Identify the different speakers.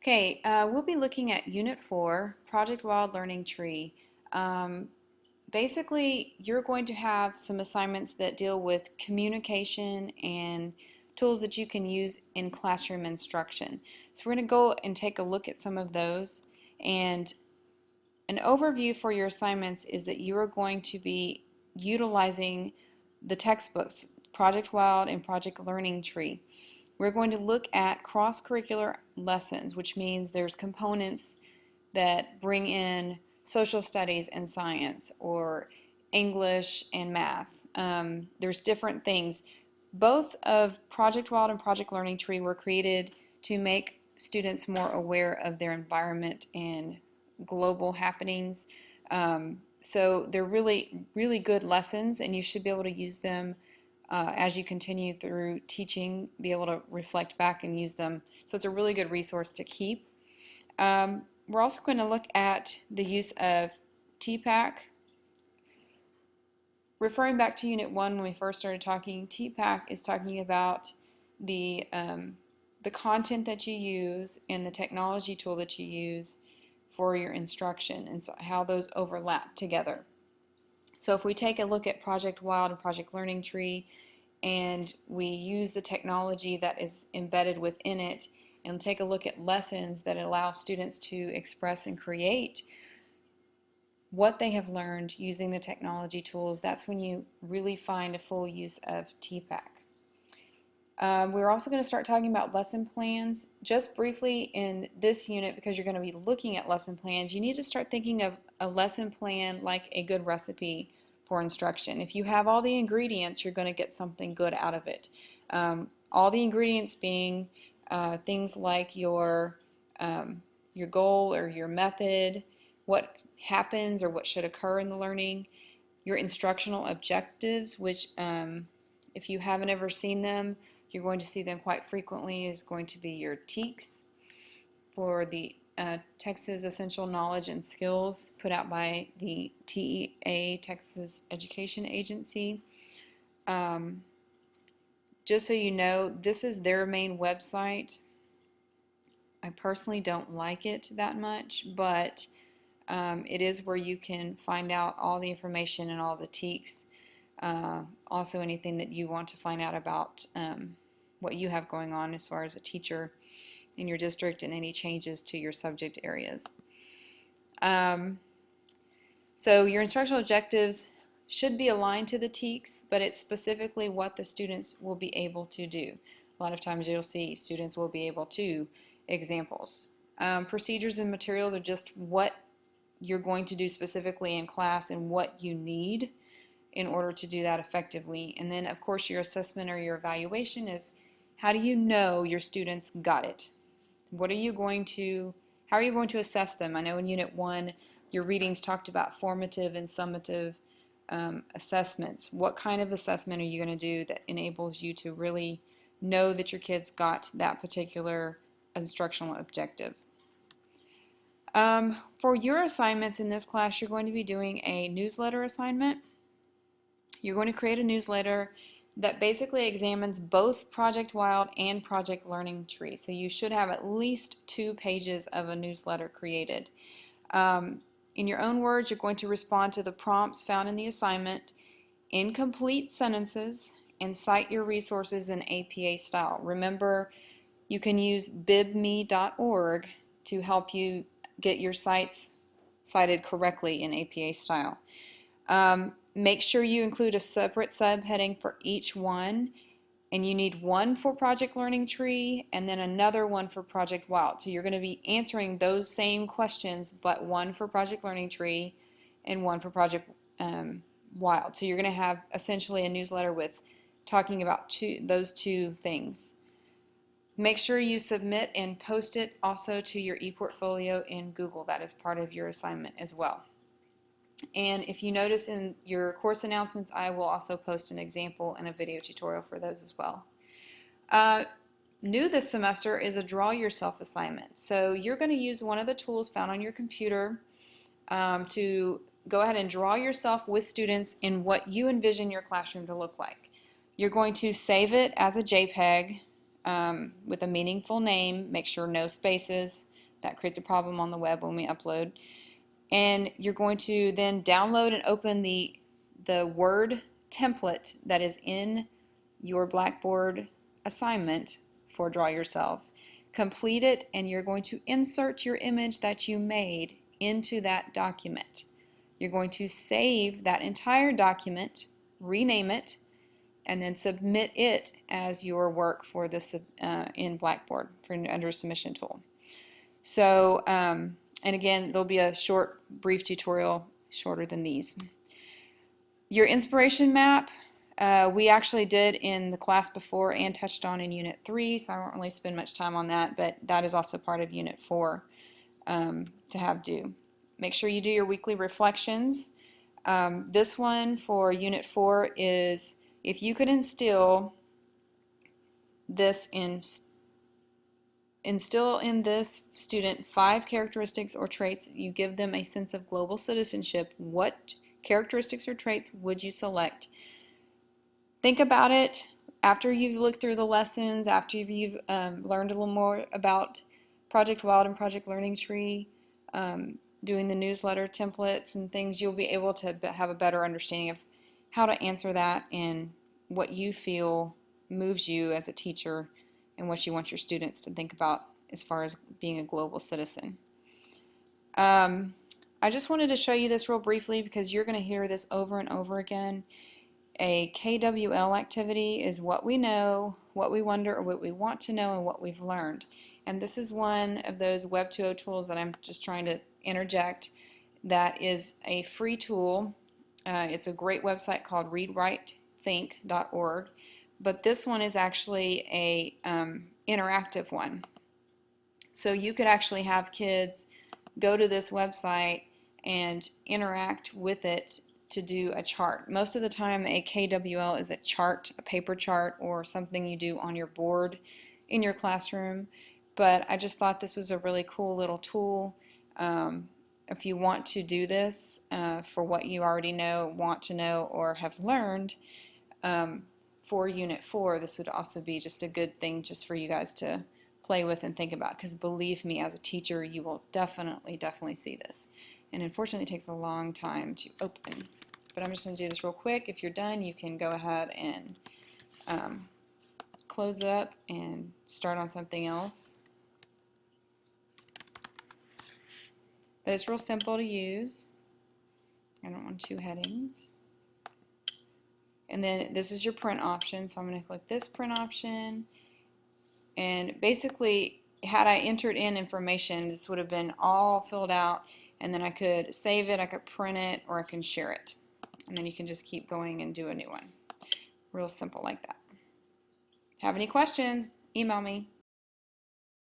Speaker 1: Okay, we'll be looking at Unit 4, Project Wild Learning Tree. Um, Basically, you're going to have some assignments that deal with communication and tools that you can use in classroom instruction. So we're going to go and take a look at some of those. And an overview for your assignments is that you are going to be utilizing the textbooks, Project Wild and Project Learning Tree. We're going to look at cross-curricular lessons, which means there's components that bring in social studies and science, or English and math. There's different things. Both of Project Wild and Project Learning Tree were created to make students more aware of their environment and global happenings. So they're really, really good lessons, and you should be able to use them as you continue through teaching, be able to reflect back and use them. So it's a really good resource to keep. We're also going to look at the use of TPACK. Referring back to Unit 1 when we first started talking, TPACK is talking about the content that you use and the technology tool that you use for your instruction, and so how those overlap together. So if we take a look at Project Wild and Project Learning Tree, and we use the technology that is embedded within it, and take a look at lessons that allow students to express and create what they have learned using the technology tools, that's when you really find a full use of TPACK. We're also going to start talking about lesson plans. Just briefly in this unit, because you're going to be looking at lesson plans, you need to start thinking of a lesson plan like a good recipe for instruction. If you have all the ingredients, you're going to get something good out of it. All the ingredients being things like your goal or your method, what happens or what should occur in the learning, your instructional objectives, which if you haven't ever seen them, you're going to see them quite frequently, is going to be your TEKS for the Texas Essential Knowledge and Skills, put out by the TEA, Texas Education Agency. Just so you know, this is their main website. I personally don't like it that much, but it is where you can find out all the information and all the TEKS. Also anything that you want to find out about what you have going on as far as a teacher in your district and any changes to your subject areas. So your instructional objectives should be aligned to the TEKS, but it's specifically what the students will be able to do. A lot of times you'll see students will be able to examples. Procedures and materials are just what you're going to do specifically in class and what you need in order to do that effectively. And then of course your assessment or your evaluation is, how do you know your students got it? What are you going to, how are you going to assess them? I know in Unit 1 your readings talked about formative and summative assessments. What kind of assessment are you going to do that enables you to really know that your kids got that particular instructional objective? For your assignments in this class, you're going to be doing a newsletter assignment. You're going to create a newsletter that basically examines both Project Wild and Project Learning Tree. So you should have at least 2 pages of a newsletter created. In your own words, you're going to respond to the prompts found in the assignment in complete sentences and cite your resources in APA style. Remember, you can use bibme.org to help you get your sites cited correctly in APA style. Make sure you include a separate subheading for each one, and you need one for Project Learning Tree and then another one for Project Wild. So you're going to be answering those same questions, but one for Project Learning Tree and one for Project Wild. So you're going to have essentially a newsletter with talking about those two things. Make sure you submit and post it also to your ePortfolio in Google. That is part of your assignment as well. And if you notice in your course announcements, I will also post an example and a video tutorial for those as well. New this semester is a Draw Yourself assignment. So you're going to use one of the tools found on your computer to go ahead and draw yourself with students in what you envision your classroom to look like. You're going to save it as a JPEG with a meaningful name. Make sure no spaces. That creates a problem on the web when we upload. And you're going to then download and open the Word template that is in your Blackboard assignment for Draw Yourself. Complete it, and you're going to insert your image that you made into that document. You're going to save that entire document, rename it, and then submit it as your work for this in Blackboard under Submission Tool. So, and again, there'll be a short, brief tutorial, shorter than these. Your inspiration map, we actually did in the class before and touched on in Unit 3, so I won't really spend much time on that, but that is also part of Unit 4 to have due. Make sure you do your weekly reflections. This one for Unit 4 is if you could instill in this student 5 characteristics or traits, you give them a sense of global citizenship, what characteristics or traits would you select? Think about it after you've looked through the lessons, after you've learned a little more about Project Wild and Project Learning Tree, doing the newsletter templates and things, you'll be able to have a better understanding of how to answer that and what you feel moves you as a teacher and what you want your students to think about as far as being a global citizen. I just wanted to show you this real briefly because you're going to hear this over and over again. A KWL activity is what we know, what we wonder, or what we want to know, and what we've learned. And this is one of those Web 2.0 tools that I'm just trying to interject that is a free tool. It's a great website called readwritethink.org, but this one is actually a interactive one. So you could actually have kids go to this website and interact with it to do a chart. Most of the time a KWL is a chart, a paper chart, or something you do on your board in your classroom, but I just thought this was a really cool little tool. If you want to do this for what you already know, want to know, or have learned for Unit 4, this would also be just a good thing just for you guys to play with and think about, because believe me, as a teacher, you will definitely see this. And unfortunately, it takes a long time to open. But I'm just going to do this real quick. If you're done, you can go ahead and close it up and start on something else. But it's real simple to use. I don't want 2 headings. And then this is your print option, so I'm going to click this print option. And basically, had I entered in information, this would have been all filled out, and then I could save it, I could print it, or I can share it. And then you can just keep going and do a new one. Real simple like that. Have any questions? Email me.